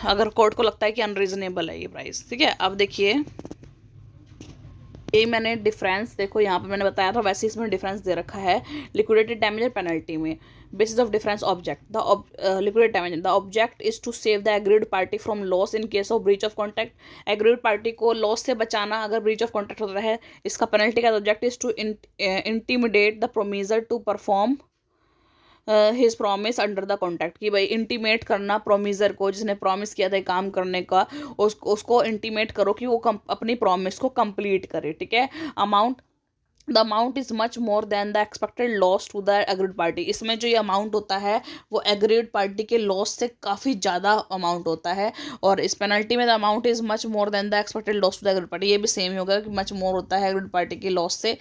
अगर कोर्ट को लगता है कि अनरीजनेबल है ये प्राइस, ठीक है। अब देखिए यही मैंने डिफरेंस, देखो यहाँ पे मैंने बताया था वैसे इसमें डिफरेंस दे रखा है लिक्विडेटेड डैमेज और पेनल्टी में। Basis of difference object, the liquidated damage, the object is to save the agreed party from loss in case of breach of contract. Agreed party को लॉस से बचाना अगर ब्रीच ऑफ कॉन्ट्रैक्ट होता है। इसका penalty का object is to intimidate the promiser to perform his promise under the contract, कि भाई इंटीमेट करना प्रोमिजर को, जिसने प्रॉमिस किया था काम करने का, उसको इंटीमेट करो कि वो अपनी प्रॉमिस को कंप्लीट करे, ठीक है। Amount, the amount is much more than the expected loss to the agreed party. इसमें जो ये अमाउंट होता है वो एग्रीड पार्टी के लॉस से काफ़ी ज़्यादा अमाउंट होता है। और इस पेनल्टी में the amount is much more than the expected loss to the agreed party, ये भी सेम ही होगा कि मच मोर होता है एग्रीड पार्टी के लॉस से।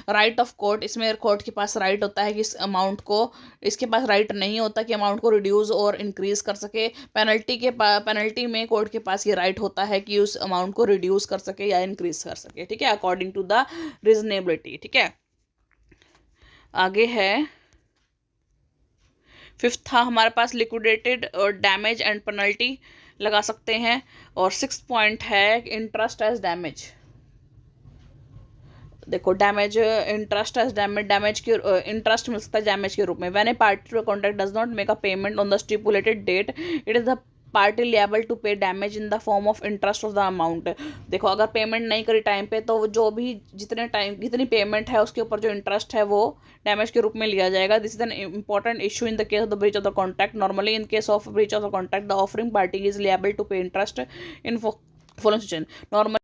राइट ऑफ कोर्ट, इसमें कोर्ट के पास राइट होता है कि इस अमाउंट को, इसके पास राइट नहीं होता कि अमाउंट को रिड्यूस और इंक्रीज कर सके। पेनल्टी में कोर्ट के पास ये राइट होता है कि उस अमाउंट को रिड्यूस कर सके या इंक्रीज कर सके, ठीक है, अकॉर्डिंग टू द रीजनेबिलिटी, ठीक है। आगे है फिफ्थ था हमारे पास लिक्विडेटेड डैमेज एंड पेनल्टी लगा सकते हैं। और सिक्स पॉइंट है इंटरेस्ट एज डैमेज। देखो damage, interest as damage, damage के इंटरेस्ट मिल सकता है डैमेज के रूप में। When a party to contract does not make a payment on the stipulated date, it is the party liable to pay damage in the form of interest of the amount. देखो अगर payment नहीं करी time पे तो जो भी जितनी payment है उसके ऊपर जो इंटरेस्ट है वो डैमेज के रूप में लिया जाएगा। This is an important issue in the case of the breach of the contract. Normally in case of breach of the contract the offering party is liable to pay interest in following situation. Normal